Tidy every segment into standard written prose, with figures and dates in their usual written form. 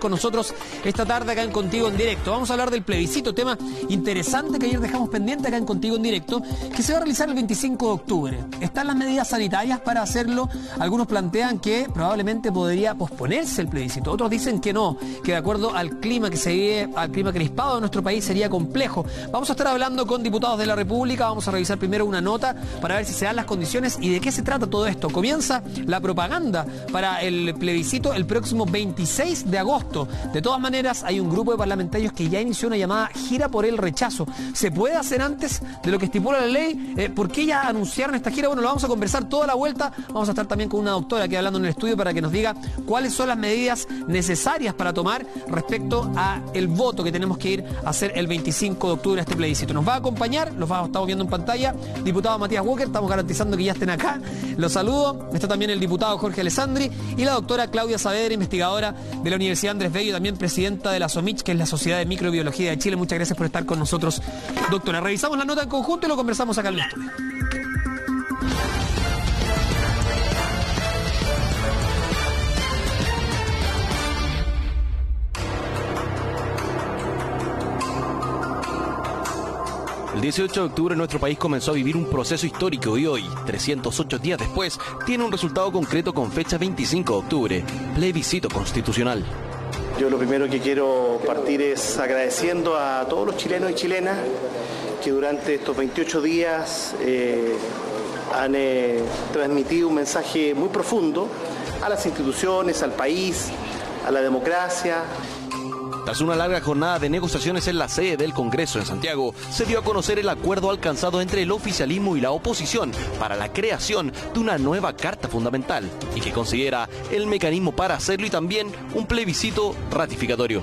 con nosotros esta tarde acá en Contigo en Directo. Vamos a hablar del plebiscito, tema interesante que ayer dejamos pendiente acá en Contigo en Directo, que se va a realizar el 25 de octubre. ¿Están las medidas sanitarias para hacerlo? Algunos plantean que probablemente podría posponerse el plebiscito. Otros dicen que no, que de acuerdo al clima que se vive, al clima crispado de nuestro país, sería complejo. Vamos a estar hablando con diputados de la República. Vamos a revisar primero una nota para ver si se dan las condiciones y de qué se trata todo esto. Comienza la propaganda para el plebiscito el próximo 26 de agosto. De todas maneras, hay un grupo de parlamentarios que ya inició una llamada gira por el rechazo. ¿Se puede hacer antes de lo que estipula la ley? ¿Por qué ya anunciaron esta gira? Bueno, lo vamos a conversar toda la vuelta. Vamos a estar también con una doctora que hablando en el estudio para que nos diga cuáles son las medidas necesarias para tomar respecto a el voto que tenemos que ir a hacer el 25 de octubre a este plebiscito. Nos va a acompañar, estamos viendo en pantalla, diputado Matías Walker, estamos garantizando que ya estén acá. Los saludo. Está también el diputado Jorge Alessandri y la doctora Claudia Saavedra, investigadora de la Universidad Andrés Bello, también presidenta de la SOMICH, que es la Sociedad de Microbiología de Chile. Muchas gracias por estar con nosotros, doctora. Revisamos la nota en conjunto y lo conversamos acá en el estudio. El 18 de octubre nuestro país comenzó a vivir un proceso histórico y hoy, 308 días después, tiene un resultado concreto con fecha 25 de octubre, plebiscito constitucional. Yo lo primero que quiero partir es agradeciendo a todos los chilenos y chilenas que durante estos 28 días han transmitido un mensaje muy profundo a las instituciones, al país, a la democracia. Tras una larga jornada de negociaciones en la sede del Congreso en Santiago, se dio a conocer el acuerdo alcanzado entre el oficialismo y la oposición para la creación de una nueva Carta Fundamental y que considera el mecanismo para hacerlo y también un plebiscito ratificatorio.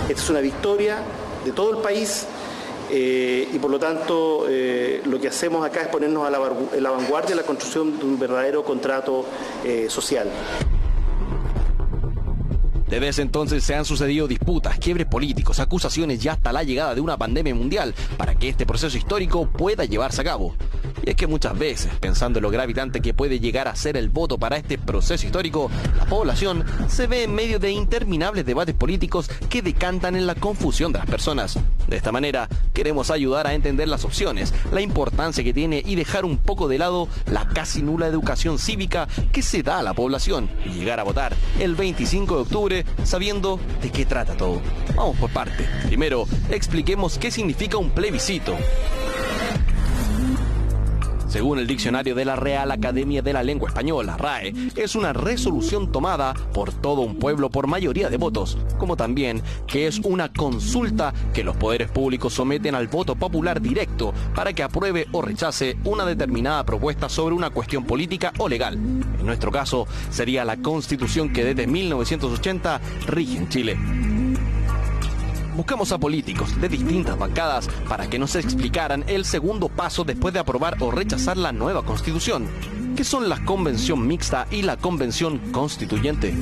Esta es una victoria de todo el país y por lo tanto lo que hacemos acá es ponernos a la vanguardia de la construcción de un verdadero contrato social. Desde ese entonces se han sucedido disputas, quiebres políticos, acusaciones y hasta la llegada de una pandemia mundial para que este proceso histórico pueda llevarse a cabo. Y es que muchas veces, pensando en lo gravitante que puede llegar a ser el voto para este proceso histórico, la población se ve en medio de interminables debates políticos que decantan en la confusión de las personas. De esta manera, queremos ayudar a entender las opciones, la importancia que tiene y dejar un poco de lado la casi nula educación cívica que se da a la población y llegar a votar el 25 de octubre sabiendo de qué trata todo. Vamos por parte. Primero, expliquemos qué significa un plebiscito. Según el diccionario de la Real Academia de la Lengua Española, RAE, es una resolución tomada por todo un pueblo por mayoría de votos, como también que es una consulta que los poderes públicos someten al voto popular directo para que apruebe o rechace una determinada propuesta sobre una cuestión política o legal. En nuestro caso, sería la Constitución que desde 1980 rige en Chile. Buscamos a políticos de distintas bancadas para que nos explicaran el segundo paso después de aprobar o rechazar la nueva Constitución, que son la Convención Mixta y la Convención Constituyente.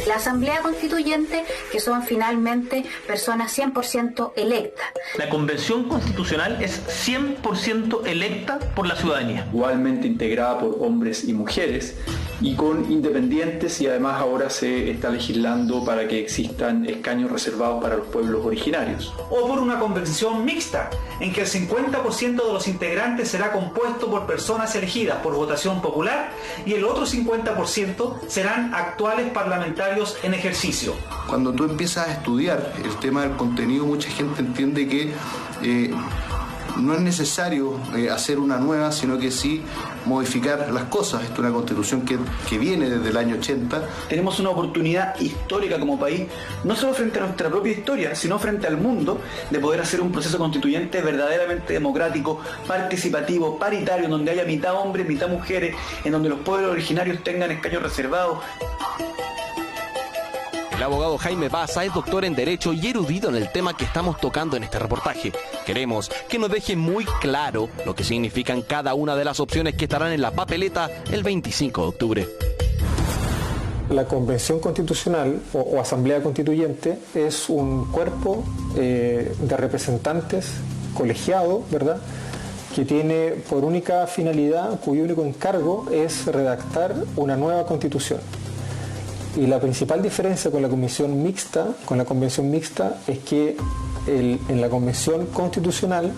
La Asamblea Constituyente, que son finalmente personas 100% electas. La Convención Constitucional es 100% electa por la ciudadanía. Igualmente integrada por hombres y mujeres y con independientes, y además ahora se está legislando para que existan escaños reservados para los pueblos originarios. O por una convención mixta, en que el 50% de los integrantes será compuesto por personas elegidas por votación popular y el otro 50% serán actuales parlamentarios en ejercicio. Cuando tú empiezas a estudiar el tema del contenido, mucha gente entiende que no es necesario hacer una nueva, sino que sí modificar las cosas. Esta es una constitución que viene desde el año 80. Tenemos una oportunidad histórica como país, no solo frente a nuestra propia historia, sino frente al mundo, de poder hacer un proceso constituyente verdaderamente democrático, participativo, paritario, en donde haya mitad hombres, mitad mujeres, en donde los pueblos originarios tengan escaños reservados. El abogado Jaime Baza es doctor en Derecho y erudito en el tema que estamos tocando en este reportaje. Queremos que nos deje muy claro lo que significan cada una de las opciones que estarán en la papeleta el 25 de octubre. La Convención Constitucional o Asamblea Constituyente es un cuerpo de representantes colegiado, ¿verdad?, que tiene por única finalidad, cuyo único encargo es redactar una nueva Constitución. Y la principal diferencia con la convención mixta es que en la convención constitucional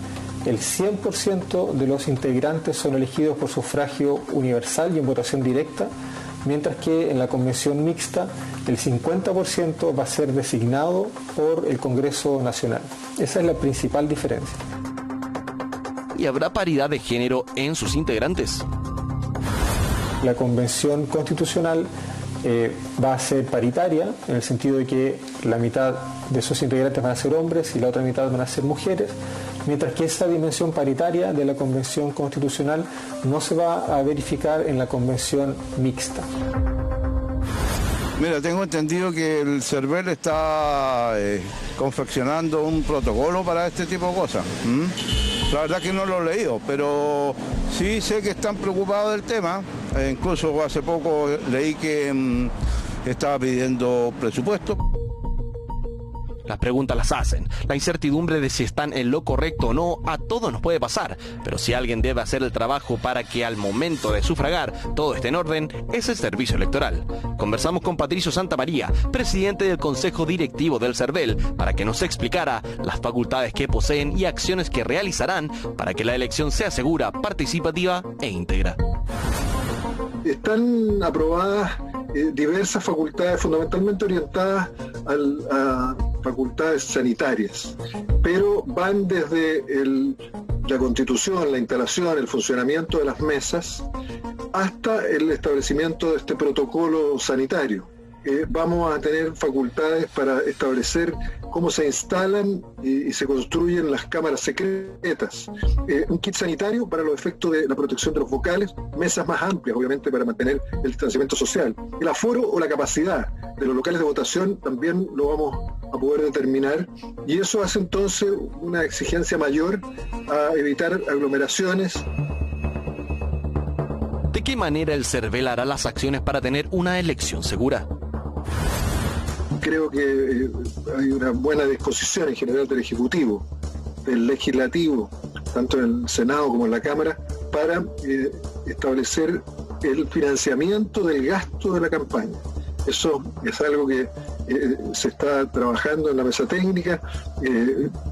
el 100% de los integrantes son elegidos por sufragio universal y en votación directa, mientras que en la convención mixta el 50% va a ser designado por el Congreso Nacional. Esa es la principal diferencia. ¿Y habrá paridad de género en sus integrantes? La convención constitucional va a ser paritaria, en el sentido de que la mitad de sus integrantes van a ser hombres y la otra mitad van a ser mujeres, mientras que esa dimensión paritaria de la convención constitucional no se va a verificar en la convención mixta. Mira, tengo entendido que el CERVEL está confeccionando un protocolo para este tipo de cosas. La verdad que no lo he leído, pero sí sé que están preocupados del tema. Incluso hace poco leí que estaba pidiendo presupuesto. Las preguntas las hacen. La incertidumbre de si están en lo correcto o no a todos nos puede pasar, pero si alguien debe hacer el trabajo para que al momento de sufragar todo esté en orden, es el servicio electoral. Conversamos con Patricio Santamaría, presidente del Consejo Directivo del CERVEL, para que nos explicara las facultades que poseen y acciones que realizarán para que la elección sea segura, participativa e íntegra. Están aprobadas diversas facultades fundamentalmente orientadas a facultades sanitarias, pero van desde la constitución, la instalación, el funcionamiento de las mesas, hasta el establecimiento de este protocolo sanitario. Vamos a tener facultades para establecer cómo se instalan y se construyen las cámaras secretas, un kit sanitario para los efectos de la protección de los vocales, mesas más amplias, obviamente, para mantener el distanciamiento social. El aforo o la capacidad de los locales de votación también lo vamos a poder determinar, y eso hace entonces una exigencia mayor a evitar aglomeraciones. ¿De qué manera el CERVEL hará las acciones para tener una elección segura? Creo que hay una buena disposición en general del Ejecutivo, del Legislativo, tanto en el Senado como en la Cámara, para establecer el financiamiento del gasto de la campaña. Eso es algo que se está trabajando en la mesa técnica.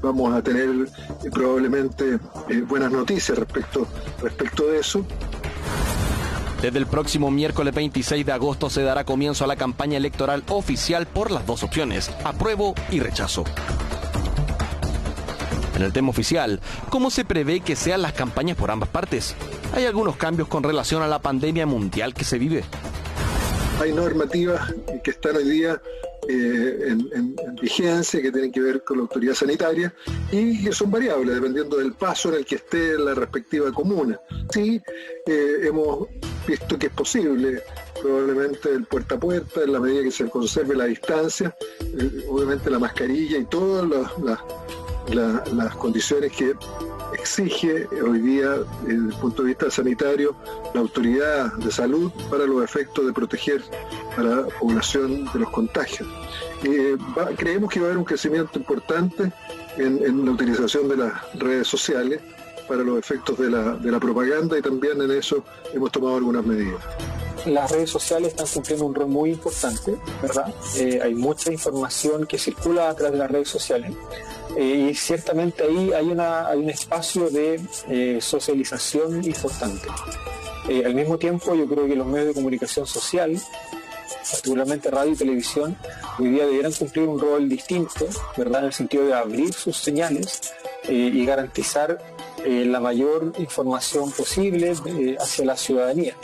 Vamos a tener probablemente buenas noticias respecto de eso. Desde el próximo miércoles 26 de agosto se dará comienzo a la campaña electoral oficial por las dos opciones, apruebo y rechazo. En el tema oficial, ¿cómo se prevé que sean las campañas por ambas partes? ¿Hay algunos cambios con relación a la pandemia mundial que se vive? Hay normativas que están hoy día en vigencia, que tienen que ver con la autoridad sanitaria y que son variables dependiendo del paso en el que esté la respectiva comuna. Sí, hemos visto que es posible probablemente el puerta a puerta en la medida que se conserve la distancia, obviamente la mascarilla y todas las condiciones que exige hoy día desde el punto de vista sanitario la autoridad de salud para los efectos de proteger a la población de los contagios. Creemos que va a haber un crecimiento importante en la utilización de las redes sociales para los efectos de la propaganda, y también en eso hemos tomado algunas medidas. Las redes sociales están cumpliendo un rol muy importante, ¿verdad? Hay mucha información que circula a través de las redes sociales. Y ciertamente ahí hay un espacio de socialización importante. Al mismo tiempo, yo creo que los medios de comunicación social, particularmente radio y televisión, hoy día debieran cumplir un rol distinto, ¿verdad?, en el sentido de abrir sus señales y garantizar la mayor información posible hacia la ciudadanía.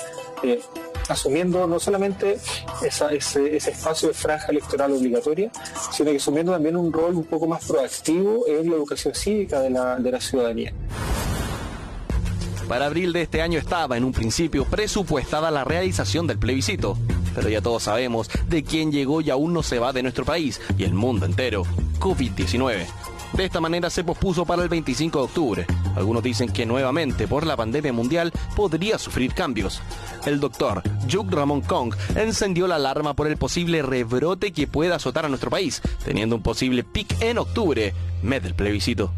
Asumiendo no solamente ese espacio de franja electoral obligatoria, sino que asumiendo también un rol un poco más proactivo en la educación cívica de la ciudadanía. Para abril de este año estaba en un principio presupuestada la realización del plebiscito, pero ya todos sabemos de quién llegó y aún no se va de nuestro país y el mundo entero: COVID-19. De esta manera se pospuso para el 25 de octubre. Algunos dicen que nuevamente por la pandemia mundial podría sufrir cambios. El doctor Juk Ramón Kong encendió la alarma por el posible rebrote que pueda azotar a nuestro país, teniendo un posible pic en octubre, mes del plebiscito.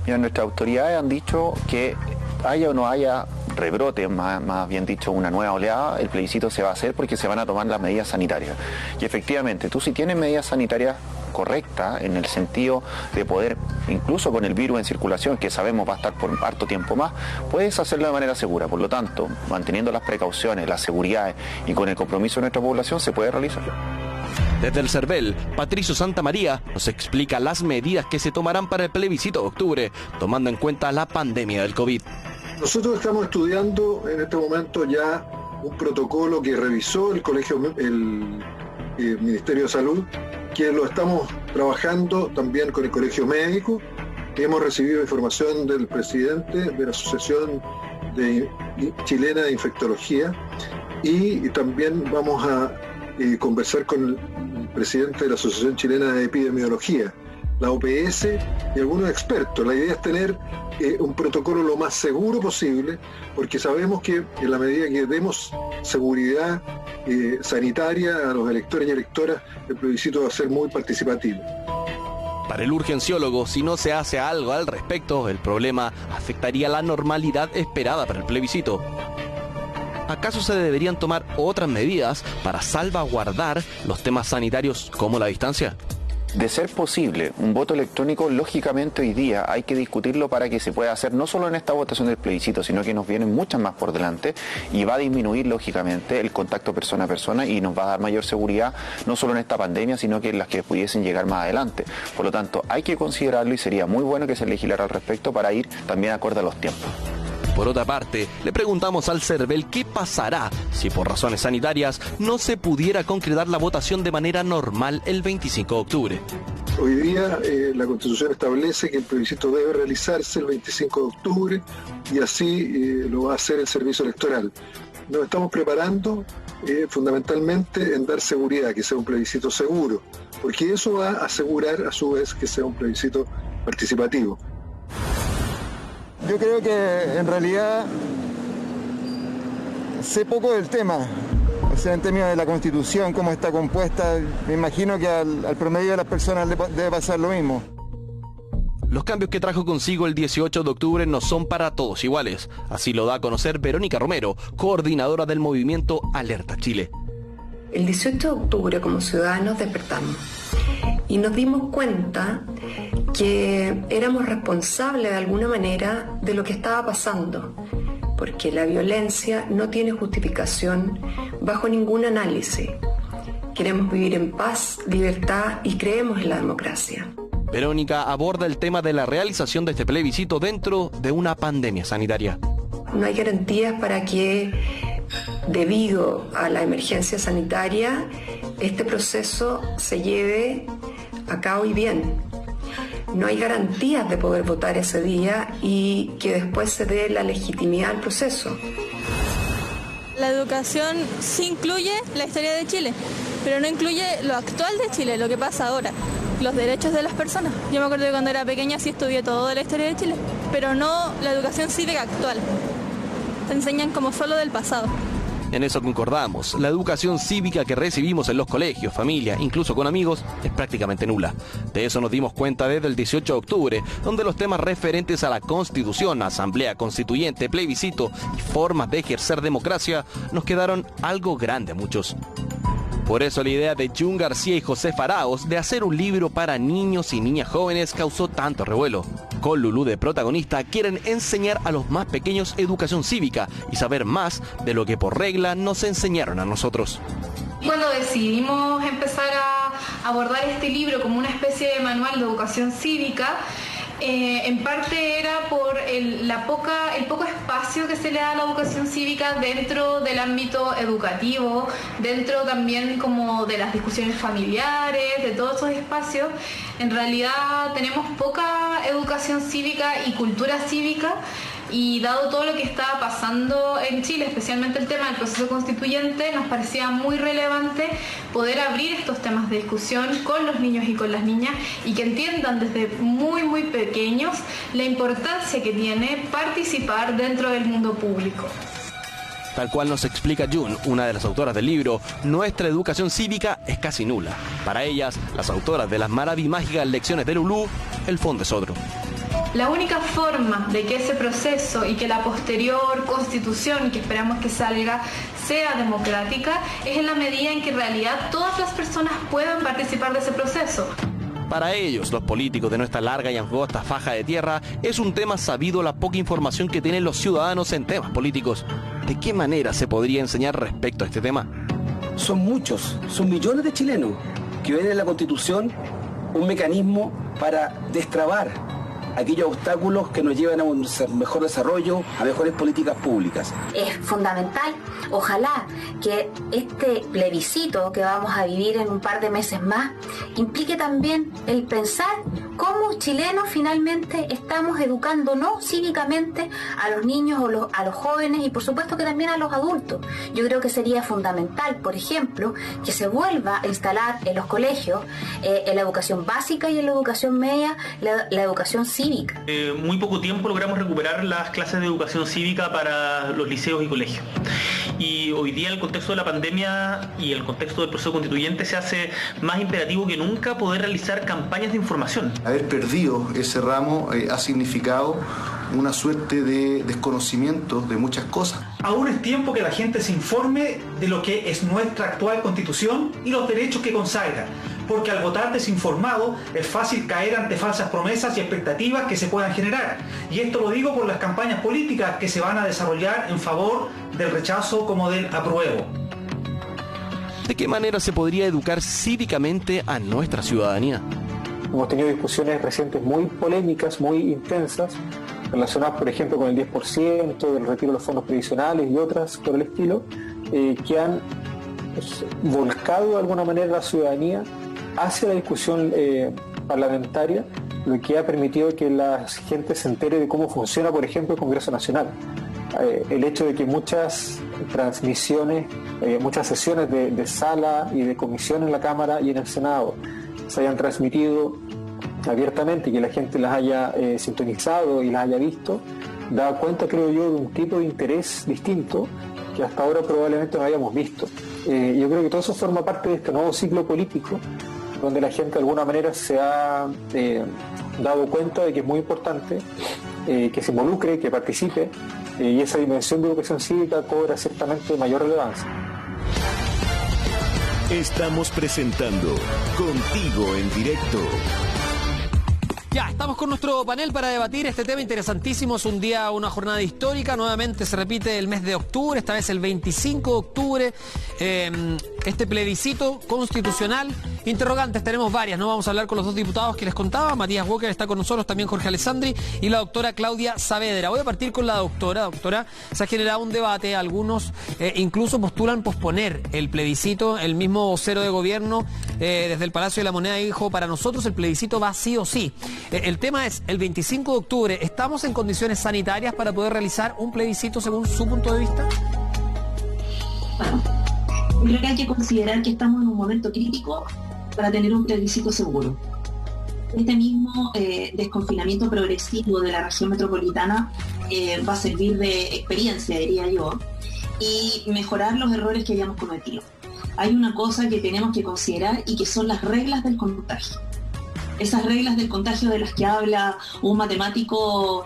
Nuestras autoridades han dicho que haya o no haya rebrote, más bien dicho, una nueva oleada, el plebiscito se va a hacer porque se van a tomar las medidas sanitarias. Y efectivamente, tú si tienes medidas sanitarias correctas, en el sentido de poder, incluso con el virus en circulación, que sabemos va a estar por harto tiempo más, puedes hacerlo de manera segura. Por lo tanto, manteniendo las precauciones, las seguridades y con el compromiso de nuestra población, se puede realizar. Desde el CERVEL, Patricio Santamaría nos explica las medidas que se tomarán para el plebiscito de octubre, tomando en cuenta la pandemia del COVID. Nosotros estamos estudiando en este momento ya un protocolo que revisó el Ministerio de Salud, que lo estamos trabajando también con el Colegio Médico, que hemos recibido información del presidente de la Asociación Chilena de Infectología, y también vamos a conversar con el presidente de la Asociación Chilena de Epidemiología, la OPS y algunos expertos. La idea es tener un protocolo lo más seguro posible, porque sabemos que en la medida que demos seguridad sanitaria a los electores y electoras, el plebiscito va a ser muy participativo. Para el urgenciólogo, si no se hace algo al respecto, el problema afectaría la normalidad esperada para el plebiscito. ¿Acaso se deberían tomar otras medidas para salvaguardar los temas sanitarios como la distancia? De ser posible, un voto electrónico, lógicamente hoy día hay que discutirlo para que se pueda hacer no solo en esta votación del plebiscito, sino que nos vienen muchas más por delante y va a disminuir lógicamente el contacto persona a persona y nos va a dar mayor seguridad no solo en esta pandemia, sino que en las que pudiesen llegar más adelante. Por lo tanto, hay que considerarlo y sería muy bueno que se legislara al respecto para ir también acorde a los tiempos. Por otra parte, le preguntamos al CERVEL qué pasará si por razones sanitarias no se pudiera concretar la votación de manera normal el 25 de octubre. Hoy día la Constitución establece que el plebiscito debe realizarse el 25 de octubre y así lo va a hacer el Servicio Electoral. Nos estamos preparando fundamentalmente en dar seguridad, que sea un plebiscito seguro, porque eso va a asegurar a su vez que sea un plebiscito participativo. Yo creo que en realidad sé poco del tema, o sea, en términos de la Constitución, cómo está compuesta, me imagino que al promedio de las personas debe pasar lo mismo. Los cambios que trajo consigo el 18 de octubre no son para todos iguales, así lo da a conocer Verónica Romero, coordinadora del movimiento Alerta Chile. El 18 de octubre como ciudadanos despertamos y nos dimos cuenta que éramos responsables de alguna manera de lo que estaba pasando, porque la violencia no tiene justificación bajo ningún análisis. Queremos vivir en paz, libertad y creemos en la democracia. Verónica aborda el tema de la realización de este plebiscito dentro de una pandemia sanitaria. No hay garantías para que, debido a la emergencia sanitaria, este proceso se lleve a cabo y bien. No hay garantías de poder votar ese día y que después se dé la legitimidad al proceso. La educación sí incluye la historia de Chile, pero no incluye lo actual de Chile, lo que pasa ahora, los derechos de las personas. Yo me acuerdo que cuando era pequeña sí estudié todo de la historia de Chile, pero no la educación cívica actual. Te enseñan como solo del pasado. En eso concordamos. La educación cívica que recibimos en los colegios, familia, incluso con amigos, es prácticamente nula. De eso nos dimos cuenta desde el 18 de octubre, donde los temas referentes a la Constitución, Asamblea Constituyente, plebiscito y formas de ejercer democracia nos quedaron algo grande a muchos. Por eso la idea de Jun García y José Faraos de hacer un libro para niños y niñas jóvenes causó tanto revuelo. Con Lulú de protagonista quieren enseñar a los más pequeños educación cívica y saber más de lo que por regla nos enseñaron a nosotros. Cuando decidimos empezar a abordar este libro como una especie de manual de educación cívica, en parte era por el poco espacio que se le da a la educación cívica dentro del ámbito educativo, dentro también como de las discusiones familiares, de todos esos espacios. En realidad tenemos poca educación cívica y cultura cívica, y dado todo lo que estaba pasando en Chile, especialmente el tema del proceso constituyente, nos parecía muy relevante poder abrir estos temas de discusión con los niños y con las niñas y que entiendan desde muy pequeños la importancia que tiene participar dentro del mundo público. Tal cual nos explica Jun, una de las autoras del libro, nuestra educación cívica es casi nula. Para ellas, las autoras de las maravilláticas lecciones de Lulú, el fondo es otro. La única forma de que ese proceso y que la posterior constitución, que esperamos que salga, sea democrática, es en la medida en que en realidad todas las personas puedan participar de ese proceso. Para ellos, los políticos de nuestra larga y angosta faja de tierra, es un tema sabido la poca información que tienen los ciudadanos en temas políticos. ¿De qué manera se podría enseñar respecto a este tema? Son muchos, son millones de chilenos que ven en la Constitución un mecanismo para destrabar aquellos obstáculos que nos llevan a un mejor desarrollo, a mejores políticas públicas. Es fundamental, ojalá, que este plebiscito que vamos a vivir en un par de meses más implique también el pensar cómo chilenos finalmente estamos educándonos cívicamente a los niños o a los jóvenes y por supuesto que también a los adultos. Yo creo que sería fundamental, por ejemplo, que se vuelva a instalar en los colegios, en la educación básica y en la educación media, la educación cívica. Muy poco tiempo logramos recuperar las clases de educación cívica para los liceos y colegios. Y hoy día, en el contexto de la pandemia y el contexto del proceso constituyente, se hace más imperativo que nunca poder realizar campañas de información. Haber perdido ese ramo ha significado una suerte de desconocimiento de muchas cosas. Aún es tiempo que la gente se informe de lo que es nuestra actual Constitución y los derechos que consagra, porque al votar desinformado es fácil caer ante falsas promesas y expectativas que se puedan generar. Y esto lo digo por las campañas políticas que se van a desarrollar en favor del rechazo como del apruebo. ¿De qué manera se podría educar cívicamente a nuestra ciudadanía? Hemos tenido discusiones recientes muy polémicas, muy intensas, relacionadas, por ejemplo, con el 10% del retiro de los fondos previsionales y otras por el estilo, que han volcado de alguna manera la ciudadanía hacia la discusión parlamentaria, lo que ha permitido que la gente se entere de cómo funciona, por ejemplo, el Congreso Nacional. El hecho de que muchas transmisiones, muchas sesiones de sala y de comisión en la Cámara y en el Senado se hayan transmitido abiertamente y que la gente las haya sintonizado y las haya visto, da cuenta, creo yo, de un tipo de interés distinto que hasta ahora probablemente no habíamos visto. Yo creo que todo eso forma parte de este nuevo ciclo político, donde la gente de alguna manera se ha dado cuenta de que es muy importante que se involucre, que participe, y esa dimensión de educación cívica cobra ciertamente mayor relevancia. Estamos presentando Contigo en Directo. Ya, estamos con nuestro panel para debatir este tema interesantísimo. Es un día, una jornada histórica. Nuevamente se repite el mes de octubre, esta vez el 25 de octubre. Este plebiscito constitucional. Interrogantes, tenemos varias, ¿no? Vamos a hablar con los dos diputados que les contaba. Matías Walker está con nosotros, también Jorge Alessandri y la doctora Claudia Saavedra. Voy a partir con la doctora. Doctora, se ha generado un debate. Algunos incluso postulan posponer el plebiscito. El mismo vocero de gobierno desde el Palacio de la Moneda dijo, para nosotros el plebiscito va sí o sí. El tema es, el 25 de octubre, ¿estamos en condiciones sanitarias para poder realizar un plebiscito según su punto de vista? Bueno, creo que hay que considerar que estamos en un momento crítico para tener un plebiscito seguro. Este mismo desconfinamiento progresivo de la región metropolitana va a servir de experiencia, diría yo, y mejorar los errores que habíamos cometido. Hay una cosa que tenemos que considerar y que son las reglas del contagio. Esas reglas del contagio de las que habla un matemático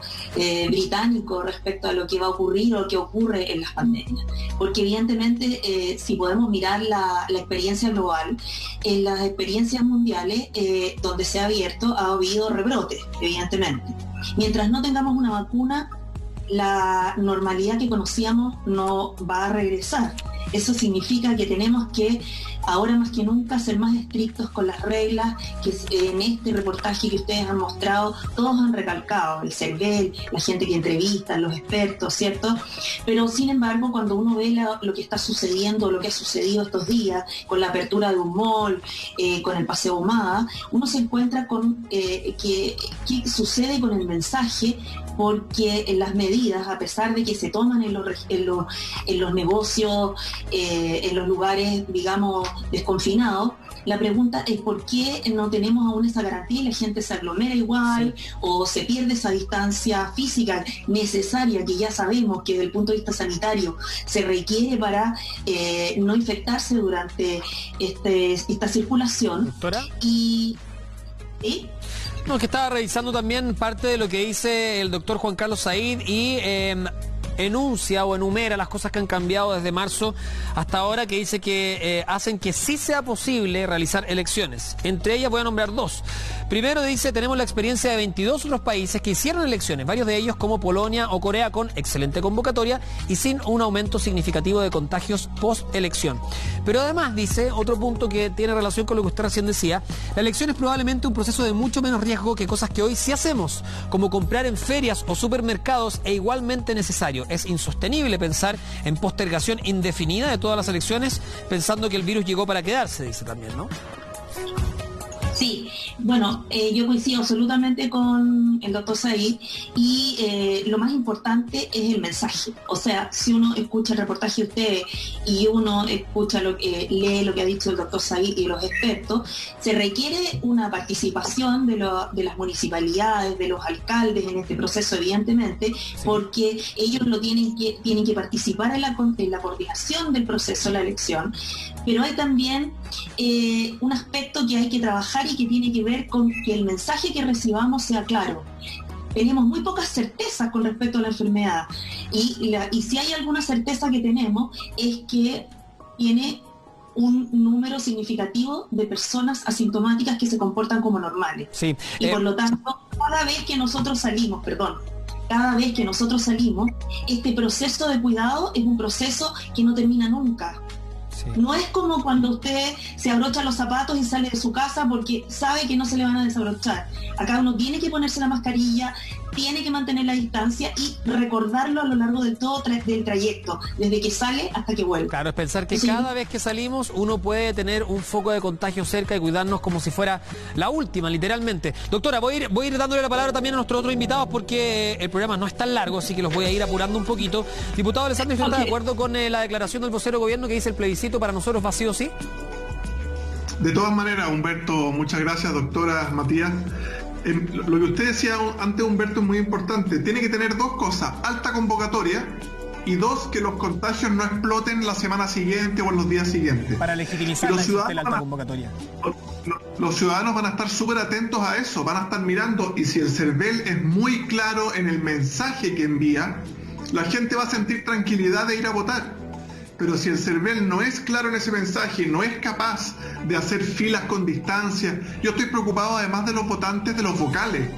británico respecto a lo que va a ocurrir o que ocurre en las pandemias. Porque evidentemente si podemos mirar la experiencia global, en las experiencias mundiales donde se ha abierto ha habido rebrotes, evidentemente. Mientras no tengamos una vacuna, la normalidad que conocíamos no va a regresar. Eso significa que tenemos que, ahora más que nunca, ser más estrictos con las reglas que en este reportaje que ustedes han mostrado, todos han recalcado, el CERVEL, la gente que entrevista, los expertos, ¿cierto? Pero sin embargo, cuando uno ve lo que está sucediendo, lo que ha sucedido estos días, con la apertura de un mall, con el Paseo Humada, uno se encuentra con qué sucede con el mensaje, porque en las medidas, a pesar de que se toman en los negocios, en los lugares, digamos, desconfinados, la pregunta es por qué no tenemos aún esa garantía y la gente se aglomera igual, o se pierde esa distancia física necesaria que ya sabemos que desde el punto de vista sanitario se requiere para no infectarse durante esta circulación. ¿Doctora? Y... ¿sí? No, que estaba revisando también parte de lo que dice el doctor Juan Carlos Said y enuncia o enumera las cosas que han cambiado desde marzo hasta ahora, que dice que hacen que sí sea posible realizar elecciones. Entre ellas voy a nombrar dos. Primero dice, tenemos la experiencia de 22 otros países que hicieron elecciones, varios de ellos como Polonia o Corea, con excelente convocatoria y sin un aumento significativo de contagios post-elección. Pero además dice, otro punto que tiene relación con lo que usted recién decía, la elección es probablemente un proceso de mucho menos riesgo que cosas que hoy sí hacemos, como comprar en ferias o supermercados, e igualmente necesario. Es insostenible pensar en postergación indefinida de todas las elecciones, pensando que el virus llegó para quedarse, dice también, ¿no? Sí, bueno, yo coincido absolutamente con el doctor Said y lo más importante es el mensaje. O sea, si uno escucha el reportaje de ustedes y uno escucha lee lo que ha dicho el doctor Said y los expertos, se requiere una participación de las municipalidades, de los alcaldes en este proceso, evidentemente, porque ellos tienen que participar en la coordinación del proceso de la elección. Pero hay también un aspecto que hay que trabajar y que tiene que ver con que el mensaje que recibamos sea claro. Tenemos muy pocas certezas con respecto a la enfermedad y si hay alguna certeza que tenemos es que tiene un número significativo de personas asintomáticas que se comportan como normales. Sí. Y por lo tanto, cada vez que nosotros salimos, este proceso de cuidado es un proceso que no termina nunca. No es como cuando usted se abrocha los zapatos y sale de su casa porque sabe que no se le van a desabrochar. Acá uno tiene que ponerse la mascarilla, tiene que mantener la distancia y recordarlo a lo largo del trayecto, desde que sale hasta que vuelve. Claro, es pensar que cada vez que salimos uno puede tener un foco de contagio cerca y cuidarnos como si fuera la última, literalmente. Doctora, voy a ir dándole la palabra también a nuestros otros invitados porque el programa no es tan largo, así que los voy a ir apurando un poquito. Diputado Alessandri, ¿usted está de acuerdo con la declaración del vocero de gobierno que dice el plebiscito para nosotros va sí o sí? De todas maneras, Humberto, muchas gracias, doctora Matías. Lo que usted decía antes, Humberto, es muy importante. Tiene que tener dos cosas: alta convocatoria y dos, que los contagios no exploten la semana siguiente o en los días siguientes. Para legitimizar la alta convocatoria. Los ciudadanos van a estar súper atentos a eso, van a estar mirando, y si el CERVEL es muy claro en el mensaje que envía, la gente va a sentir tranquilidad de ir a votar. Pero si el CERVEL no es claro en ese mensaje, no es capaz de hacer filas con distancia, yo estoy preocupado además de los votantes, de los vocales.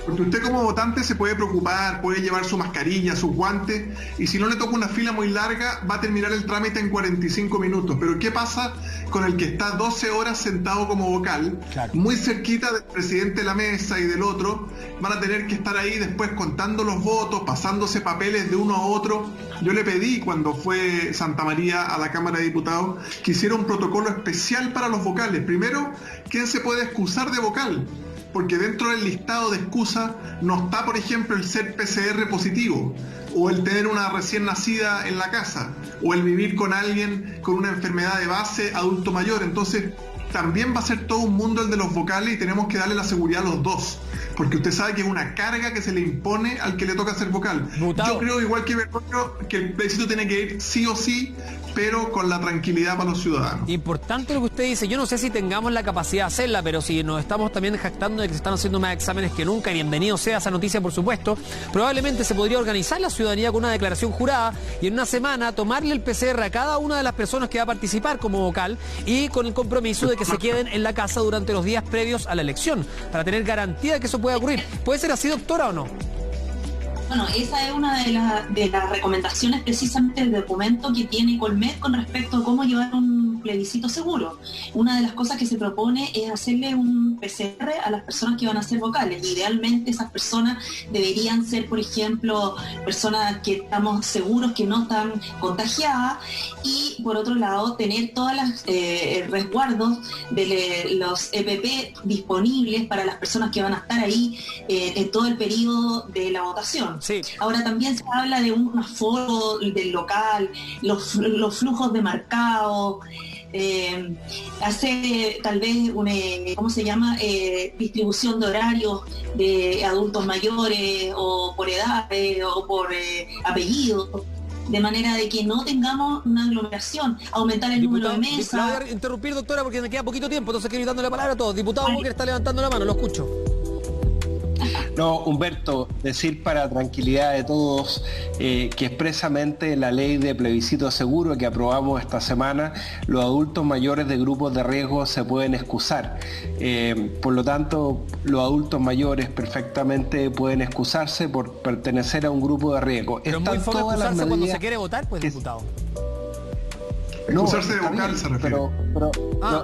Porque usted como votante se puede preocupar, puede llevar su mascarilla, sus guantes, y si no le toca una fila muy larga, va a terminar el trámite en 45 minutos. Pero ¿qué pasa con el que está 12 horas sentado como vocal, muy cerquita del presidente de la mesa y del otro? Van a tener que estar ahí después contando los votos, pasándose papeles de uno a otro. Yo le pedí cuando fue Santa María a la Cámara de Diputados que hiciera un protocolo especial para los vocales. Primero, ¿quién se puede excusar de vocal? Porque dentro del listado de excusas no está, por ejemplo, el ser PCR positivo, o el tener una recién nacida en la casa, o el vivir con alguien con una enfermedad de base, adulto mayor. Entonces, también va a ser todo un mundo el de los vocales y tenemos que darle la seguridad a los dos, porque usted sabe que es una carga que se le impone al que le toca ser vocal. Yo creo, igual que Bergoglio, que el plebiscito tiene que ir sí o sí, pero con la tranquilidad para los ciudadanos. Importante lo que usted dice. Yo no sé si tengamos la capacidad de hacerla, pero si nos estamos también jactando de que se están haciendo más exámenes que nunca, y bienvenido sea esa noticia, por supuesto, probablemente se podría organizar la ciudadanía con una declaración jurada y en una semana tomarle el PCR a cada una de las personas que va a participar como vocal, y con el compromiso de que se queden en la casa durante los días previos a la elección, para tener garantía de que eso pueda ocurrir. ¿Puede ser así, doctora, o no? Bueno, esa es una de las recomendaciones precisamente del documento que tiene Colmet con respecto a cómo llevar un plebiscito seguro. Una de las cosas que se propone es hacerle un PCR a las personas que van a ser vocales. Idealmente esas personas deberían ser, por ejemplo, personas que estamos seguros que no están contagiadas, y por otro lado tener todas las resguardos de los EPP disponibles para las personas que van a estar ahí en todo el periodo de la votación. Sí. Ahora también se habla de un aforo del local, los flujos de marcado, hacer tal vez distribución de horarios de adultos mayores, o por edades, o por apellidos, de manera de que no tengamos una aglomeración, aumentar el número de mesas. La voy a interrumpir, doctora, porque me queda poquito tiempo, entonces quiero ir dando la palabra a todos. Diputado Walker está levantando la mano, lo escucho. No, Humberto, decir para tranquilidad de todos que expresamente la ley de plebiscito seguro que aprobamos esta semana, los adultos mayores de grupos de riesgo se pueden excusar. Por lo tanto, los adultos mayores perfectamente pueden excusarse por pertenecer a un grupo de riesgo. Pero es muy fome excusarse cuando se quiere votar, pues, diputado. Excusarse de vocal se refiere.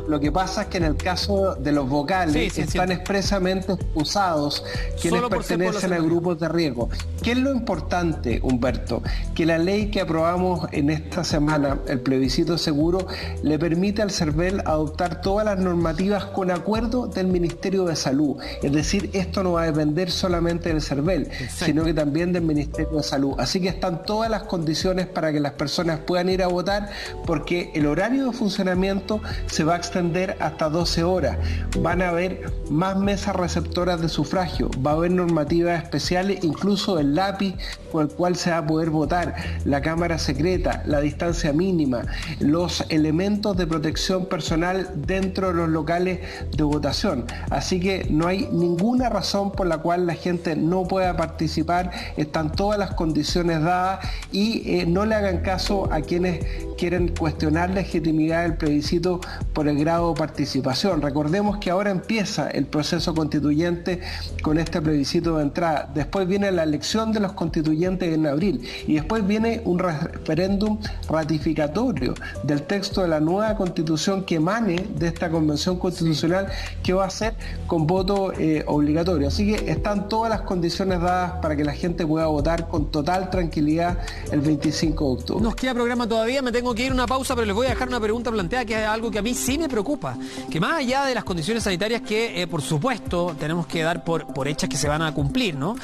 Lo que pasa es que en el caso de los vocales están expresamente excusados quienes pertenecen a grupos de riesgo. ¿Qué es lo importante, Humberto? Que la ley que aprobamos en esta semana, el plebiscito seguro, le permite al CERVEL adoptar todas las normativas con acuerdo del Ministerio de Salud. Es decir, esto no va a depender solamente del CERVEL, sino que también del Ministerio de Salud. Así que están todas las condiciones para que las personas puedan ir a votar, porque el horario de funcionamiento se va a extender hasta 12 horas. Van a haber más mesas receptoras de sufragio, va a haber normativas especiales, incluso el lápiz con el cual se va a poder votar, la cámara secreta, la distancia mínima, los elementos de protección personal dentro de los locales de votación. Así que no hay ninguna razón por la cual la gente no pueda participar, están todas las condiciones dadas y no le hagan caso a quienes quieren cuestionar la legitimidad del plebiscito por el grado de participación. Recordemos que ahora empieza el proceso constituyente con este plebiscito de entrada. Después viene la elección de los constituyentes en abril y después viene un referéndum ratificatorio del texto de la nueva constitución que emane de esta convención constitucional, que va a ser con voto obligatorio. Así que están todas las condiciones dadas para que la gente pueda votar con total tranquilidad el 25 de octubre. Nos queda programa todavía, me tengo que ir a una pausa, pero les voy a dejar una pregunta planteada que es algo que a mí sí me preocupa, que más allá de las condiciones sanitarias que por supuesto tenemos que dar por hechas que se van a cumplir, ¿no?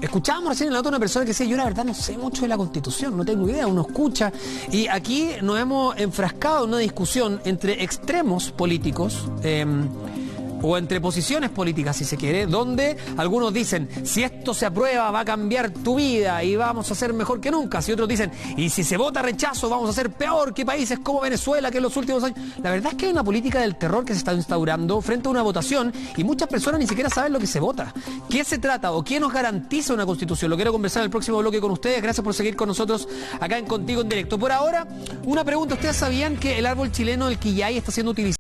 Escuchábamos recién en la otra una persona que decía, yo la verdad no sé mucho de la Constitución, no tengo idea, uno escucha, y aquí nos hemos enfrascado en una discusión entre extremos políticos, o entre posiciones políticas, si se quiere, donde algunos dicen, si esto se aprueba va a cambiar tu vida y vamos a ser mejor que nunca, si otros dicen, y si se vota rechazo vamos a ser peor que países como Venezuela, que en los últimos años. La verdad es que hay una política del terror que se está instaurando frente a una votación y muchas personas ni siquiera saben lo que se vota. ¿Qué se trata o qué nos garantiza una Constitución? Lo quiero conversar en el próximo bloque con ustedes. Gracias por seguir con nosotros acá en Contigo en Directo. Por ahora, una pregunta. ¿Ustedes sabían que el árbol chileno, el quillay, está siendo utilizado